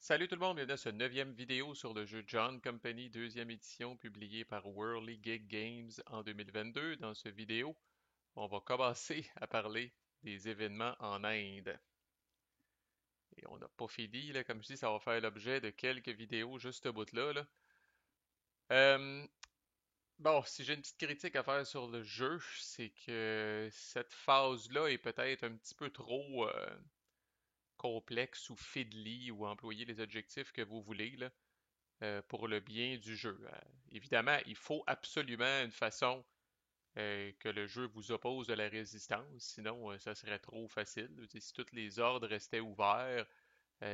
Salut tout le monde, bienvenue à ce neuvième vidéo sur le jeu John Company, deuxième édition publiée par Whirligig Games en 2022. Dans cette vidéo, on va commencer à parler des événements en Inde. Et on n'a pas fini, là, comme je dis, ça va faire l'objet de quelques vidéos juste ce bout-là. Là. Euh, bon, si j'ai une petite critique à faire sur le jeu, c'est que cette phase-là est peut-être un petit peu trop complexe ou fiddly ou employer les adjectifs que vous voulez, là. Pour le bien du jeu. Évidemment, il faut absolument une façon que le jeu vous oppose de la résistance, sinon ça serait trop facile. Je veux dire, si tous les ordres restaient ouverts,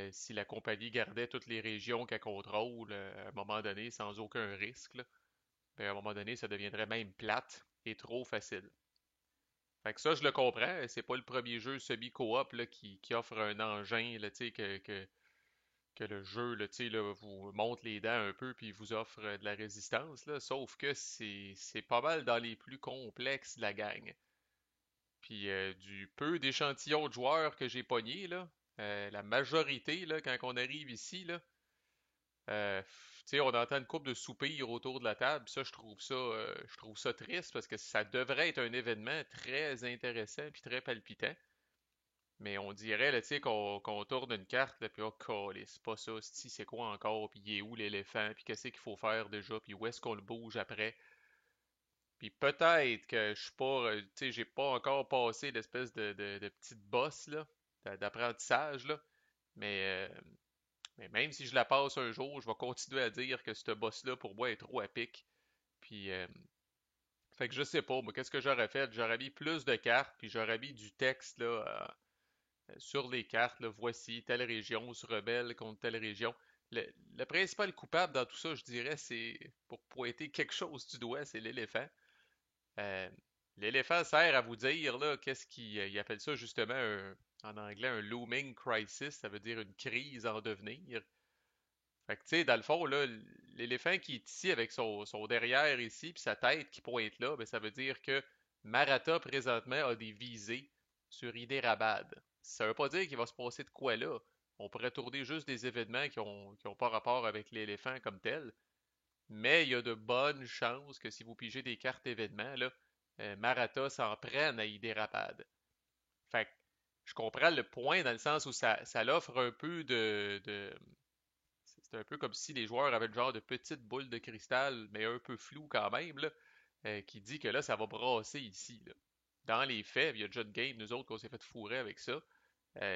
si la compagnie gardait toutes les régions qu'elle contrôle à un moment donné sans aucun risque, là, ben, à un moment donné, ça deviendrait même plate et trop facile. Fait que ça, je le comprends. C'est pas le premier jeu semi-coop là, qui offre un engin là, tu sais, que le jeu là, tu sais, là, vous monte les dents un peu puis vous offre de la résistance, là, sauf que c'est pas mal dans les plus complexes de la gang. Puis du peu d'échantillons de joueurs que j'ai pognés, là, la majorité, là, quand on arrive ici, là, tu sais, on entend une couple de soupirs autour de la table, ça, je trouve ça triste parce que ça devrait être un événement très intéressant puis très palpitant. Mais on dirait, là, tu sais, qu'on tourne une carte, là, puis oh, câlisse, c'est pas ça, c'est quoi encore, puis il est où l'éléphant, puis qu'est-ce qu'il faut faire déjà, puis où est-ce qu'on le bouge après. Puis peut-être que je suis pas, tu sais, j'ai pas encore passé l'espèce de petite bosse, là, d'apprentissage, là, mais, euh, mais même si je la passe un jour, je vais continuer à dire que cette bosse-là, pour moi, est trop à pic. Puis, fait que je sais pas, moi, qu'est-ce que j'aurais fait? J'aurais mis plus de cartes, puis j'aurais mis du texte, là, sur les cartes, là, voici telle région se rebelle contre telle région. Le principal coupable dans tout ça, je dirais, c'est pour pointer quelque chose du doigt, c'est l'éléphant. Euh, L'éléphant sert à vous dire, là, qu'est-ce qu'il il appelle ça justement en anglais un looming crisis, ça veut dire une crise en devenir. Fait que, tu sais, dans le fond, là, l'éléphant qui est ici avec son derrière ici, puis sa tête qui pointe là, ben, ça veut dire que Maratha, présentement, a des visées sur Hyderabad. Ça veut pas dire qu'il va se passer de quoi là. On pourrait tourner juste des événements qui ont pas rapport avec l'éléphant comme tel, mais il y a de bonnes chances que si vous pigez des cartes événements, là, Maratha s'en prenne à Hyderabad. Fait que je comprends le point dans le sens où ça l'offre un peu c'est un peu comme si les joueurs avaient le genre de petite boule de cristal, mais un peu flou quand même, là, qui dit que là, ça va brasser ici, là. Dans les faits, il y a déjà de game, nous autres, qu'on s'est fait fourrer avec ça.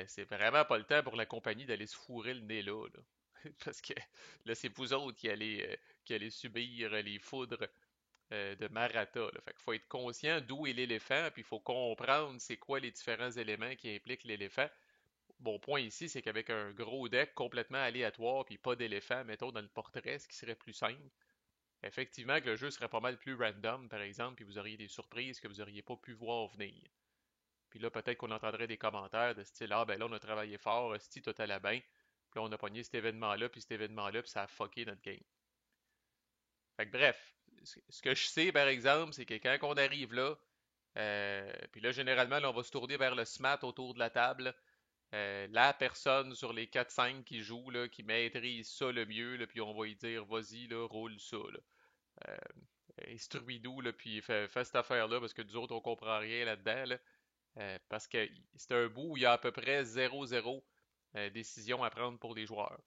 C'est vraiment pas le temps pour la compagnie d'aller se fourrer le nez là, là. Parce que là, c'est vous autres qui allez subir les foudres de Maratha, là. Fait qu'il faut être conscient d'où est l'éléphant, puis il faut comprendre c'est quoi les différents éléments qui impliquent l'éléphant. Mon point ici, c'est qu'avec un gros deck complètement aléatoire puis pas d'éléphant, mettons, dans le portrait, ce qui serait plus simple, effectivement que le jeu serait pas mal plus random, par exemple, puis vous auriez des surprises que vous auriez pas pu voir venir. Puis là, peut-être qu'on entendrait des commentaires de style Ah, ben là, on a travaillé fort, si tout allait bien, puis là, on a pogné cet événement-là, puis ça a fucké notre game. Fait que bref, ce que je sais, par exemple, c'est que quand on arrive là, puis là, généralement, là, on va se tourner vers le SMAT autour de la table. La personne sur les 4-5 qui joue, là, qui maîtrise ça le mieux, là, puis on va lui dire, vas-y, là, roule ça, là. Euh, Instruis-nous, là, puis fais cette affaire-là, parce que nous autres, on comprend rien là-dedans, là. Parce que c'est un bout où il y a à peu près 0-0 décision à prendre pour les joueurs.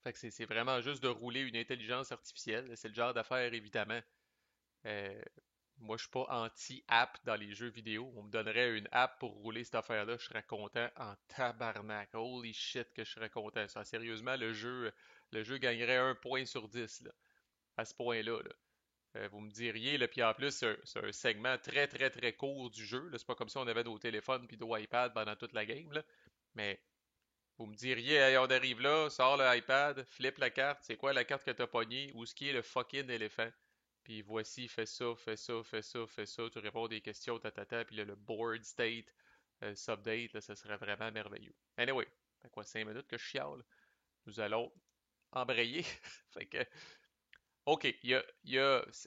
Fait que c'est vraiment juste de rouler une intelligence artificielle. C'est le genre d'affaire, évidemment. Euh, Moi, je suis pas anti-app dans les jeux vidéo. On me donnerait une app pour rouler cette affaire-là, je serais content en tabarnak. Holy shit que je serais content. Ça, sérieusement, le jeu gagnerait un point sur 10 là, à ce point-là. Là. Vous me diriez, là, puis en plus, c'est un segment très très très court du jeu. Là. C'est pas comme si on avait nos téléphones puis nos iPads pendant toute la game. Là. Mais vous me diriez, hey, on arrive là, sors le iPad, flippe la carte, c'est quoi la carte que t'as pognée, où ce qui est le fucking éléphant? Puis voici, fais ça, fais ça, fais ça, fais ça, tu réponds des questions, tatata, puis là, le board state, subdate, là, ça serait vraiment merveilleux. Anyway, fait quoi, 5 minutes que je chiale, nous allons embrayer. Fait que, ok,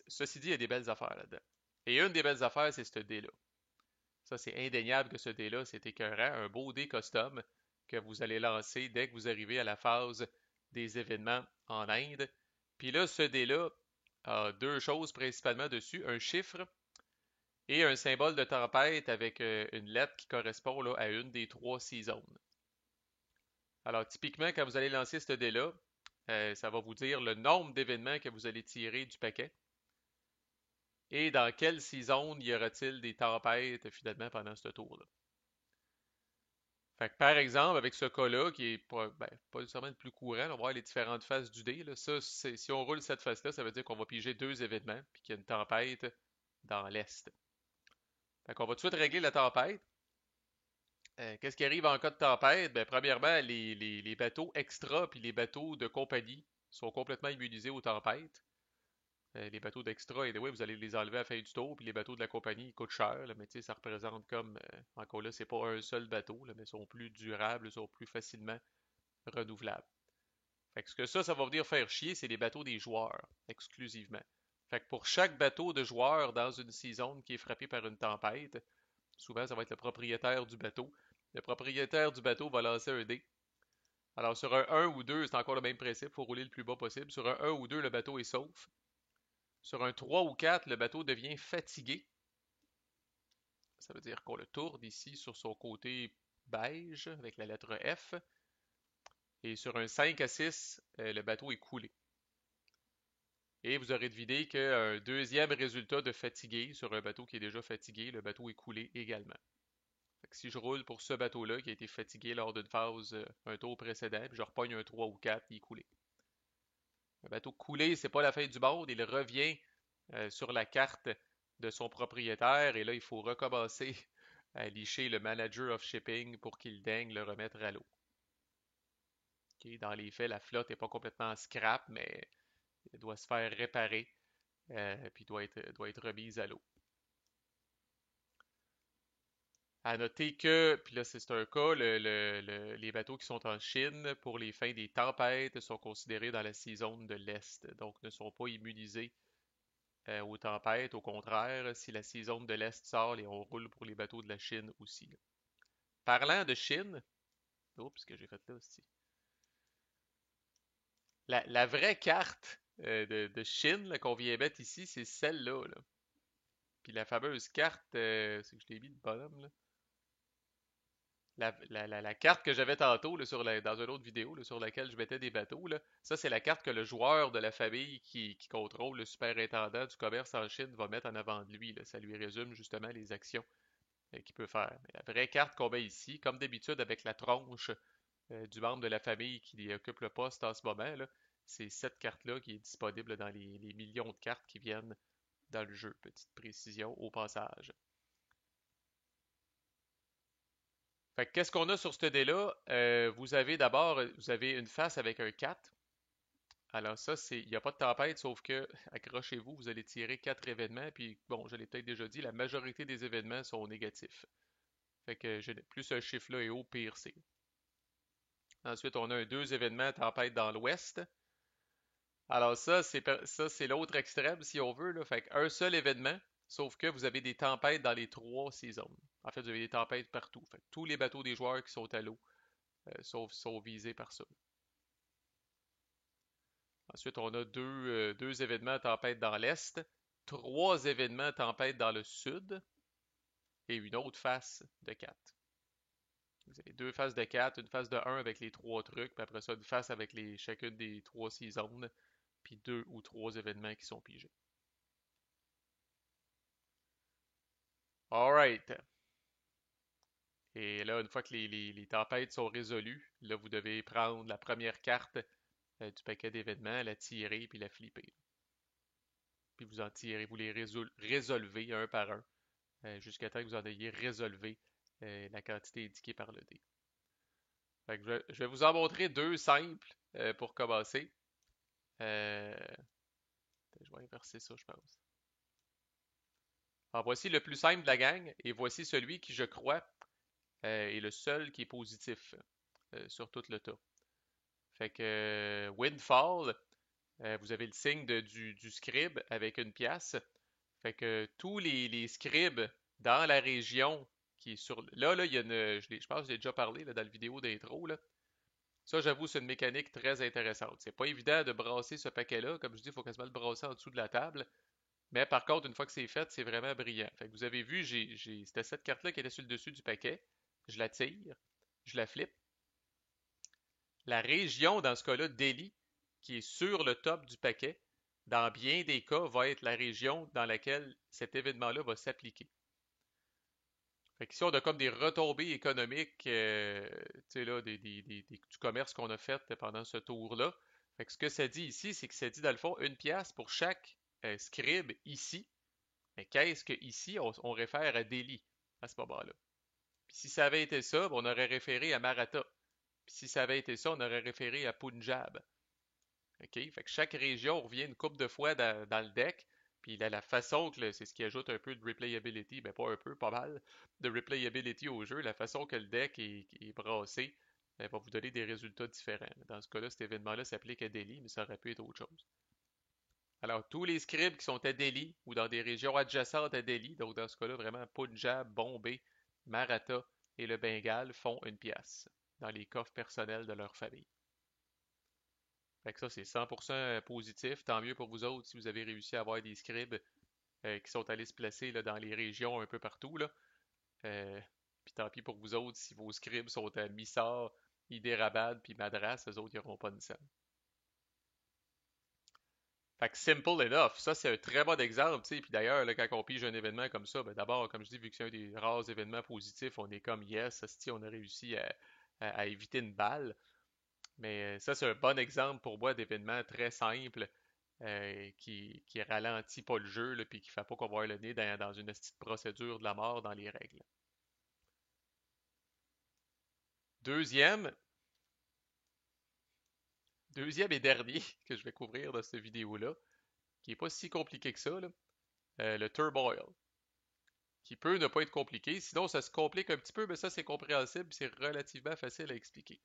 ceci dit, il y a des belles affaires là-dedans. Et une des belles affaires, c'est ce dé-là. Ça, c'est indéniable que ce dé-là, c'est écœurant, un beau dé custom. que vous allez lancer dès que vous arrivez à la phase des événements en Inde. Puis là, ce dé-là a deux choses principalement dessus, un chiffre et un symbole de tempête avec une lettre qui correspond là, à une des trois seasons. Alors, typiquement, quand vous allez lancer ce dé-là, ça va vous dire le nombre d'événements que vous allez tirer du paquet et dans quelle saison y aura-t-il des tempêtes finalement pendant ce tour-là. Fait que par exemple, avec ce cas-là, qui est pas nécessairement le plus courant, on va voir les différentes faces du dé. Là. Ça, si on roule cette face-là, ça veut dire qu'on va piger deux événements, puis qu'il y a une tempête dans l'est. Fait qu'on va tout de suite régler la tempête. Qu'est-ce qui arrive en cas de tempête? Ben, premièrement, les bateaux extra puis les bateaux de compagnie sont complètement immunisés aux tempêtes. Les bateaux d'extra, et oui, vous allez les enlever à la fin du tour, puis les bateaux de la compagnie, ils coûtent cher, là, mais tu sais, ça représente comme, encore là, c'est pas un seul bateau, là, mais ils sont plus durables, sont plus facilement renouvelables. Fait que ce que ça va venir faire chier, c'est les bateaux des joueurs, exclusivement. Fait que pour chaque bateau de joueur dans une saison qui est frappé par une tempête, souvent ça va être le propriétaire du bateau. Le propriétaire du bateau va lancer un dé. Alors sur un 1 ou 2, c'est encore le même principe, il faut rouler le plus bas possible. Sur un 1 ou 2, le bateau est sauf. Sur un 3 ou 4, le bateau devient fatigué. Ça veut dire qu'on le tourne ici sur son côté beige avec la lettre F. Et sur un 5 à 6, le bateau est coulé. Et vous aurez deviné qu'un deuxième résultat de fatigué sur un bateau qui est déjà fatigué, le bateau est coulé également. Fait que si je roule pour ce bateau-là qui a été fatigué lors d'une phase, un tour précédent, puis je repogne un 3 ou 4, il est coulé. Un bateau coulé, c'est pas la fin du monde, il revient sur la carte de son propriétaire et là, il faut recommencer à licher le manager of shipping pour qu'il daigne le remettre à l'eau. Okay, dans les faits, la flotte n'est pas complètement scrap, mais elle doit se faire réparer puis doit être remise à l'eau. À noter que, puis là c'est un cas, les bateaux qui sont en Chine pour les fins des tempêtes sont considérés dans la saison de l'Est, donc ne sont pas immunisés aux tempêtes. Au contraire, si la saison de l'Est sort, on roule pour les bateaux de la Chine aussi. Là. Parlant de Chine, oups, ce que j'ai fait là aussi. La vraie carte de Chine qu'on vient mettre ici, c'est celle-là. Là. Puis la fameuse carte, c'est que je l'ai mis de bonhomme, là. La carte que j'avais tantôt là, dans une autre vidéo là, sur laquelle je mettais des bateaux, là, ça c'est la carte que le joueur de la famille qui contrôle le superintendant du commerce en Chine va mettre en avant de lui. Là. Ça lui résume justement les actions qu'il peut faire. Mais la vraie carte qu'on met ici, comme d'habitude avec la tronche du membre de la famille qui occupe le poste en ce moment, là, c'est cette carte-là qui est disponible dans les millions de cartes qui viennent dans le jeu. Petite précision au passage. Fait que qu'est-ce qu'on a sur ce dé-là? Vous avez d'abord, vous avez une face avec un 4. Alors ça, il n'y a pas de tempête, sauf que, accrochez-vous, vous allez tirer 4 événements, puis bon, je l'ai peut-être déjà dit, la majorité des événements sont négatifs. Fait que plus ce chiffre-là est haut, pire c'est. Ensuite, on a un 2 événements, tempête dans l'ouest. Alors ça, c'est l'autre extrême, si on veut, là. Fait qu'un seul événement, sauf que vous avez des tempêtes dans les trois saisons. En fait, vous avez des tempêtes partout. Fait que tous les bateaux des joueurs qui sont à l'eau sont visés par ça. Ensuite, on a deux événements tempête dans l'est, trois événements tempête dans le sud et une autre face de 4. Vous avez deux faces de 4, une face de 1 avec les trois trucs, puis après ça, une face avec chacune des trois seasons, puis deux ou trois événements qui sont pigés. Alright. Et là, une fois que les tempêtes sont résolues, là, vous devez prendre la première carte du paquet d'événements, la tirer, puis la flipper. Puis vous en tirez, vous les résolvez un par un, jusqu'à temps que vous en ayez résolvé la quantité indiquée par le dé. Fait que je vais vous en montrer deux simples pour commencer. Je vais inverser ça, je pense. Alors, voici le plus simple de la gang, et voici celui qui, je crois, est le seul qui est positif sur tout le tas. Fait que Windfall, vous avez le signe du scribe avec une pièce. Fait que tous les scribes dans la région qui est sur... Là, il y a une... je pense que j'ai déjà parlé là, dans la vidéo d'intro, là. Ça, j'avoue, c'est une mécanique très intéressante. C'est pas évident de brasser ce paquet-là. Comme je dis, il faut quasiment le brasser en dessous de la table. Mais par contre, une fois que c'est fait, c'est vraiment brillant. Fait que vous avez vu, c'était cette carte-là qui était sur le dessus du paquet. Je la tire, je la flippe. La région, dans ce cas-là, Delhi, qui est sur le top du paquet, dans bien des cas, va être la région dans laquelle cet événement-là va s'appliquer. Fait qu'ici, on a comme des retombées économiques, tu sais, là, du commerce qu'on a fait pendant ce tour-là. Fait que ce que ça dit ici, c'est que ça dit, dans le fond, une pièce pour chaque scribe ici. Mais qu'est-ce que ici, on réfère à Delhi à ce moment-là. Puis si ça avait été ça, ben, on aurait référé à Maratha. Puis si ça avait été ça, on aurait référé à Punjab. OK? Fait que chaque région revient une couple de fois dans le deck. Puis la façon que c'est ce qui ajoute un peu de replayability, ben pas un peu, pas mal, de replayability au jeu, la façon que le deck est brassé, ben, va vous donner des résultats différents. Dans ce cas-là, cet événement-là s'applique à Delhi, mais ça aurait pu être autre chose. Alors, tous les scribes qui sont à Delhi ou dans des régions adjacentes à Delhi, donc dans ce cas-là, vraiment Punjab, Bombay, Maratha et le Bengale font une pièce dans les coffres personnels de leur famille. Fait que ça, c'est 100% positif. Tant mieux pour vous autres si vous avez réussi à avoir des scribes qui sont allés se placer là, dans les régions un peu partout. Là. Euh, Puis tant pis pour vous autres si vos scribes sont à Missar, Hyderabad puis Madras, eux autres, ils n'auront pas de scène. Fait que simple enough, ça c'est un très bon exemple, tu sais. Puis d'ailleurs, là, quand on pige un événement comme ça, ben d'abord, comme je dis, vu que c'est un des rares événements positifs, on est comme yes, asti, on a réussi à éviter une balle. Mais ça, c'est un bon exemple pour moi d'événement très simple qui ralentit pas le jeu, là, puis qui fait pas qu'on va avoir le nez dans une petite procédure de la mort dans les règles. Deuxième, deuxième et dernier que je vais couvrir dans cette vidéo-là, qui est pas si compliqué que ça, là, le Turmoil, qui peut ne pas être compliqué, sinon ça se complique un petit peu, mais ça c'est compréhensible, c'est relativement facile à expliquer.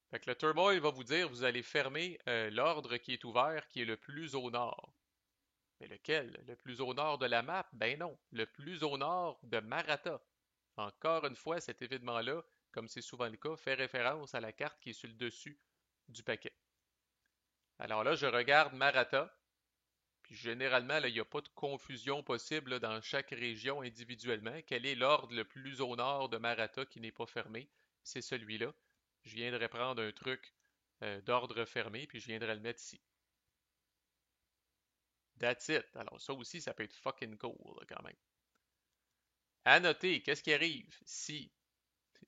Fait que le Turmoil va vous dire, vous allez fermer l'ordre qui est ouvert, qui est le plus au nord. Mais lequel? Le plus au nord de la map? Ben non, le plus au nord de Maratha. Encore une fois, cet événement-là, comme c'est souvent le cas, fait référence à la carte qui est sur le dessus du paquet. Alors là, je regarde Maratha, puis généralement, là, il n'y a pas de confusion possible là, dans chaque région individuellement. Quel est l'ordre le plus au nord de Maratha qui n'est pas fermé? C'est celui-là. Je viendrai prendre un truc d'ordre fermé, puis je viendrai le mettre ici. That's it. Alors ça aussi, ça peut être fucking cool là, quand même. À noter, qu'est-ce qui arrive si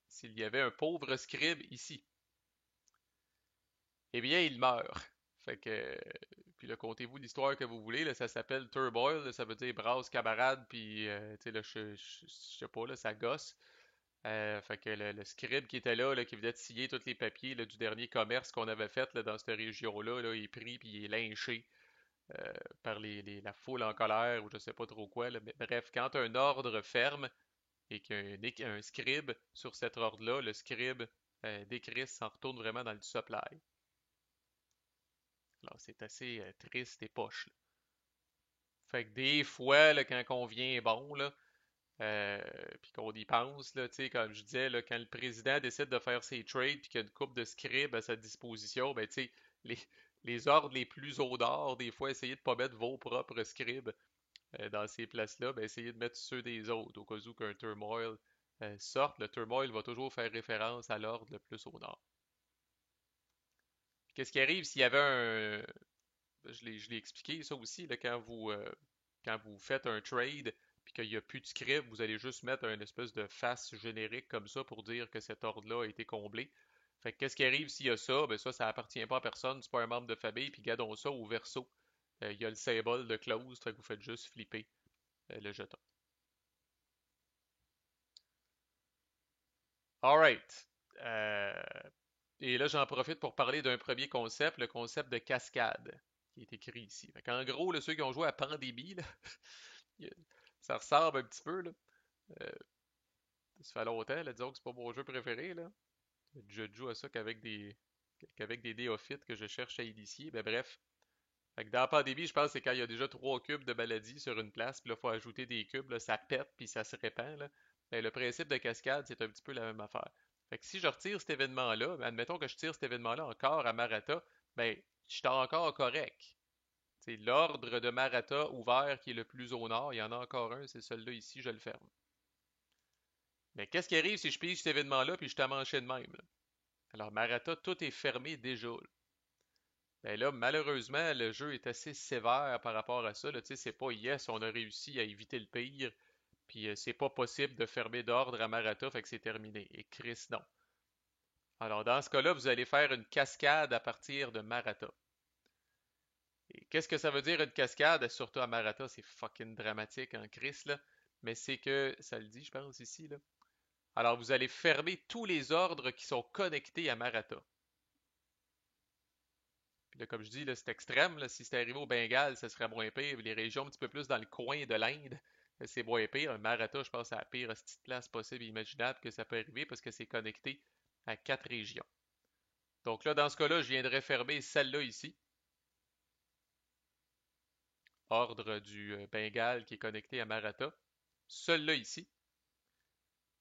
s'il y avait un pauvre scribe ici? Eh bien, il meurt. Fait que, puis là, contez-vous l'histoire que vous voulez, là, ça s'appelle Turboil, là, ça veut dire brasse camarade, puis, tu sais, là, je sais pas, là, ça gosse. Fait que le scribe qui était là, qui venait de signer tous les papiers là, du dernier commerce qu'on avait fait là, dans cette région-là, là, il est pris puis il est lynché par la foule en colère ou je sais pas trop quoi. Là. Mais bref, quand un ordre ferme et qu'il y a un scribe sur cet ordre-là, le scribe décrit s'en retourne vraiment dans le supply. Alors, c'est assez triste et poche. Là. Fait que des fois, là, quand on vient bon, là, puis qu'on y pense, là, tu sais, comme je disais, là, quand le président décide de faire ses trades puis qu'il y a une coupe de scribes à sa disposition, ben, tu sais, les, les ordres les plus au nord, des fois, essayez de pas mettre vos propres scribes dans ces places-là, ben, essayez de mettre ceux des autres, au cas où qu'un turmoil sorte. Le turmoil va toujours faire référence à l'ordre le plus au nord. Qu'est-ce qui arrive s'il y avait un, je l'ai expliqué ça aussi, là, quand vous faites un trade puis qu'il n'y a plus de script, vous allez juste mettre une espèce de face générique comme ça pour dire que cet ordre-là a été comblé. Fait que qu'est-ce qui arrive s'il y a ça? Ben ça appartient pas à personne, c'est pas un membre de famille, puis gardons ça au verso. Il y a le symbole de close, fait que vous faites juste flipper le jeton. Alright. Et là, j'en profite pour parler d'un premier concept, le concept de cascade, qui est écrit ici. En gros, là, ceux qui ont joué à Pandémie, là, ça ressemble un petit peu. Là. Euh, Ça fait longtemps, là, disons que c'est pas mon jeu préféré. Là. Je ne joue à ça qu'avec des néophytes que je cherche à initier. Ben, bref. Fait que dans Pandémie, je pense que c'est quand il y a déjà 3 cubes de maladie sur une place, puis là, il faut ajouter des cubes, là, ça pète, puis ça se répand. Là. ben, le principe de cascade, c'est un petit peu la même affaire. Fait que si je retire cet événement-là, ben, admettons que je tire cet événement-là encore à Marata, ben, je suis encore correct. C'est l'ordre de Marata ouvert qui est le plus au nord. Il y en a encore un, c'est celui-là ici, je le ferme. Mais qu'est-ce qui arrive si je pige cet événement-là puis je t'amanchais de même, là? Alors, Marata, tout est fermé déjà, là. Ben là, malheureusement, le jeu est assez sévère par rapport à ça, là. Tu sais, c'est pas yes, on a réussi à éviter le pire, puis c'est pas possible de fermer d'ordre à Marata, fait que c'est terminé. Et Chris, non. Alors, dans ce cas-là, vous allez faire une cascade à partir de Marata. Et qu'est-ce que ça veut dire une cascade? Surtout à Marata, c'est fucking dramatique en Chris, là. Mais c'est que, ça le dit, je pense, ici, là. Alors, vous allez fermer tous les ordres qui sont connectés à Marata. Puis là, comme je dis, là, c'est extrême. Là. Si c'était arrivé au Bengale, ça serait moins pire. Les régions un petit peu plus dans le coin de l'Inde, c'est moins pire. Un Maratha, je pense, c'est la pire petite place possible et imaginable que ça peut arriver parce que c'est connecté à 4 régions. Donc là, dans ce cas-là, je viendrais fermer celle-là ici. Ordre du Bengale qui est connecté à Maratha. Celle-là ici.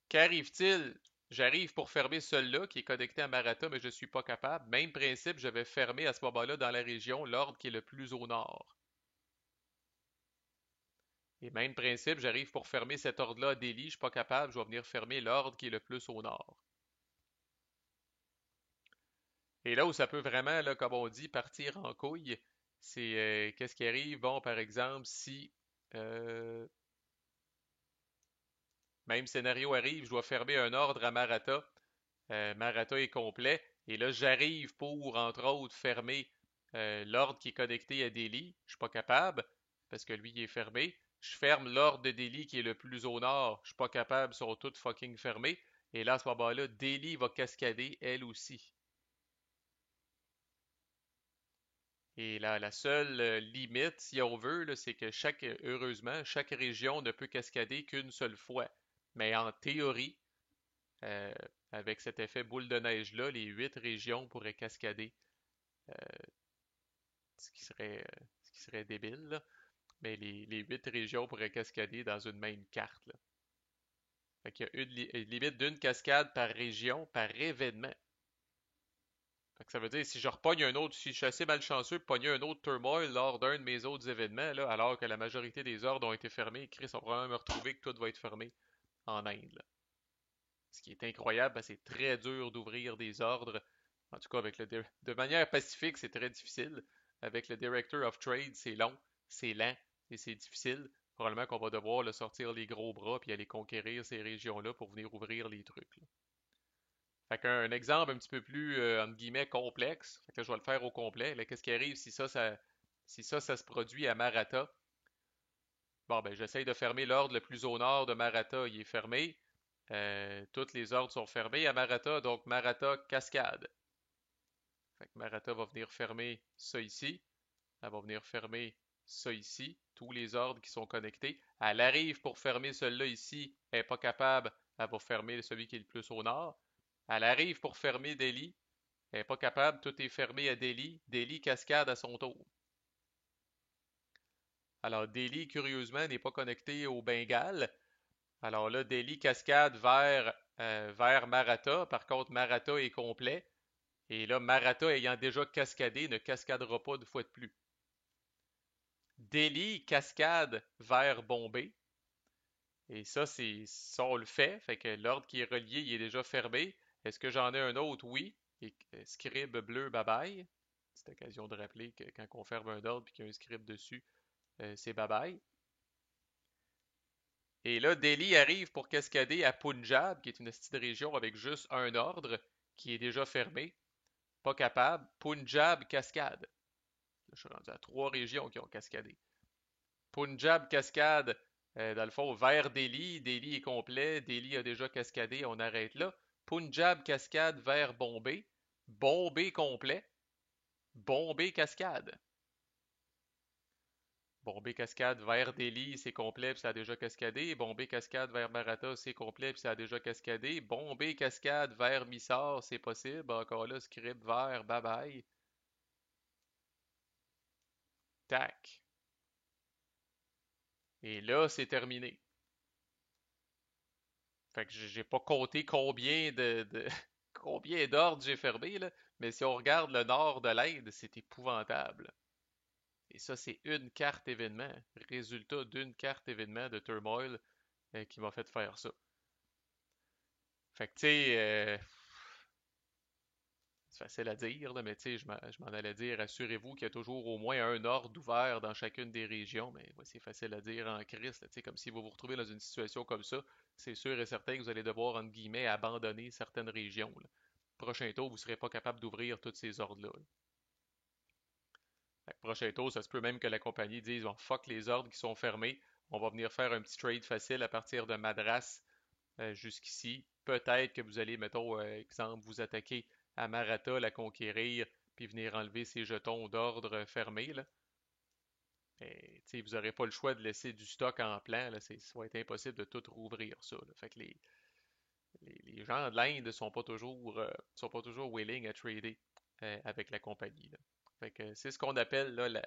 Qu'arrive-t-il? J'arrive pour fermer celui-là qui est connecté à Maratha, mais je ne suis pas capable. Même principe, je vais fermer à ce moment-là dans la région l'ordre qui est le plus au nord. Et même principe, j'arrive pour fermer cet ordre-là à Delhi, je suis pas capable, je vais venir fermer l'ordre qui est le plus au nord. Et là où ça peut vraiment, là, comme on dit, partir en couille, c'est qu'est-ce qui arrive? Bon, par exemple, si euh, même scénario arrive, je dois fermer un ordre à Maratha. Maratha est complet. Et là, j'arrive pour, entre autres, fermer l'ordre qui est connecté à Delhi. Je suis pas capable parce que lui, il est fermé. Je ferme l'ordre de Delhi qui est le plus au nord. Je suis pas capable, ils sont tous fucking fermés. Et là, à ce moment-là, Delhi va cascader elle aussi. Et là, la seule limite, si on veut, là, c'est que heureusement, chaque région ne peut cascader qu'une seule fois. Mais en théorie, euh, avec cet effet boule de neige-là, les 8 régions pourraient cascader, euh, ce qui serait débile, là. Mais les 8 régions pourraient cascader dans une même carte, là. Fait qu'il y a une limite d'une cascade par région, par événement. Fait que ça veut dire, si je repogne un autre, si je suis assez malchanceux de pogner un autre turmoil lors d'un de mes autres événements, là, alors que la majorité des ordres ont été fermés, Chris, on va probablement me retrouver que tout va être fermé en Inde, là. Ce qui est incroyable, parce que c'est très dur d'ouvrir des ordres. En tout cas, de manière pacifique, c'est très difficile. Avec le Director of Trade, c'est long, c'est lent et c'est difficile. Probablement qu'on va devoir le sortir les gros bras puis aller conquérir ces régions-là pour venir ouvrir les trucs, là. Fait qu'un exemple un petit peu plus, entre guillemets, complexe. Fait que là, je vais le faire au complet. Là, qu'est-ce qui arrive si ça se produit à Marata? Bon, ben, j'essaye de fermer l'ordre le plus au nord de Marata. Il est fermé. Toutes les ordres sont fermés à Marata, donc Marata cascade. Fait que Marata va venir fermer ça ici. Elle va venir fermer ça ici. Tous les ordres qui sont connectés. Elle arrive pour fermer celui-là ici. Elle n'est pas capable. Elle va fermer celui qui est le plus au nord. Elle arrive pour fermer Delhi. Elle n'est pas capable. Tout est fermé à Delhi. Delhi cascade à son tour. Alors, Delhi, curieusement, n'est pas connecté au Bengale. Alors là, Delhi cascade vers Maratha. Par contre, Maratha est complet. Et là, Maratha ayant déjà cascadé ne cascadera pas de fois de plus. Delhi cascade vers Bombay. Et ça, on le fait. Fait que l'ordre qui est relié, il est déjà fermé. Est-ce que j'en ai un autre? Oui. Et scribe bleu, bye bye. C'est l'occasion de rappeler que quand on ferme un ordre et qu'il y a un scribe dessus, c'est bye bye. Et là, Delhi arrive pour cascader à Punjab, qui est une petite région avec juste un ordre, qui est déjà fermé. Pas capable. Punjab cascade. Là, je suis rendu à 3 régions qui ont cascadé. Punjab cascade, dans le fond, vers Delhi. Delhi est complet. Delhi a déjà cascadé. On arrête là. Punjab cascade vers Bombay. Bombay complet. Bombay cascade. Bombay cascade vers Delhi, c'est complet, puis ça a déjà cascadé. Bombay cascade vers Maratha, c'est complet, puis ça a déjà cascadé. Bombay cascade vers Missar, c'est possible. Encore là, script vers bye bye. Tac. Et là, c'est terminé. Fait que j'ai pas compté combien d'ordres j'ai fermé, là, mais si on regarde le nord de l'Inde, c'est épouvantable. Et ça, c'est une carte événement, résultat d'une carte événement de Turmoil qui m'a fait faire ça. Fait que, tu sais, c'est facile à dire, là, mais tu sais, je m'en allais dire, assurez-vous qu'il y a toujours au moins un ordre ouvert dans chacune des régions, mais ouais, c'est facile à dire en crise, là, tu sais, comme si vous vous retrouvez dans une situation comme ça, c'est sûr et certain que vous allez devoir, entre guillemets, abandonner certaines régions, là. Prochain tour, vous ne serez pas capable d'ouvrir tous ces ordres-là, là. Fait que prochain tour, ça se peut même que la compagnie dise, bon, fuck les ordres qui sont fermés, on va venir faire un petit trade facile à partir de Madras jusqu'ici. Peut-être que vous allez, mettons, exemple, vous attaquer à Maratha, la conquérir, puis venir enlever ses jetons d'ordre fermés, là. Mais, vous n'aurez pas le choix de laisser du stock en plan, là. Ça va être impossible de tout rouvrir ça, là. Fait que les gens de l'Inde sont pas toujours willing à trader avec la compagnie, là. Fait que c'est ce qu'on appelle là,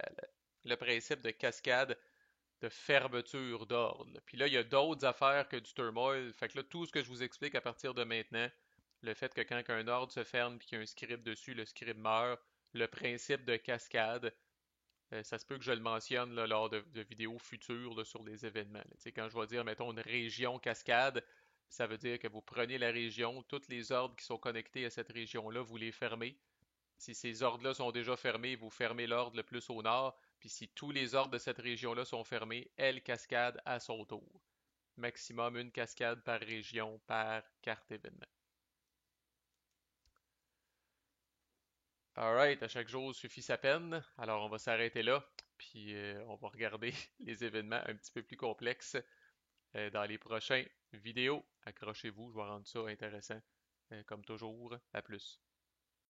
le principe de cascade de fermeture d'ordre, là. Puis là, il y a d'autres affaires que du turmoil. Fait que là, tout ce que je vous explique à partir de maintenant, le fait que quand un ordre se ferme et qu'il y a un script dessus, le script meurt, le principe de cascade, ça se peut que je le mentionne là, lors de vidéos futures là, sur les événements, là. Tu sais, quand je vais dire, mettons, une région cascade, ça veut dire que vous prenez la région, tous les ordres qui sont connectés à cette région-là, vous les fermez. Si ces ordres-là sont déjà fermés, vous fermez l'ordre le plus au nord. Puis si tous les ordres de cette région-là sont fermés, elle cascade à son tour. Maximum une cascade par région, par carte événement. Alright, à chaque jour suffit sa peine. Alors on va s'arrêter là. Puis on va regarder les événements un petit peu plus complexes dans les prochains vidéos. Accrochez-vous, je vais rendre ça intéressant comme toujours. À plus.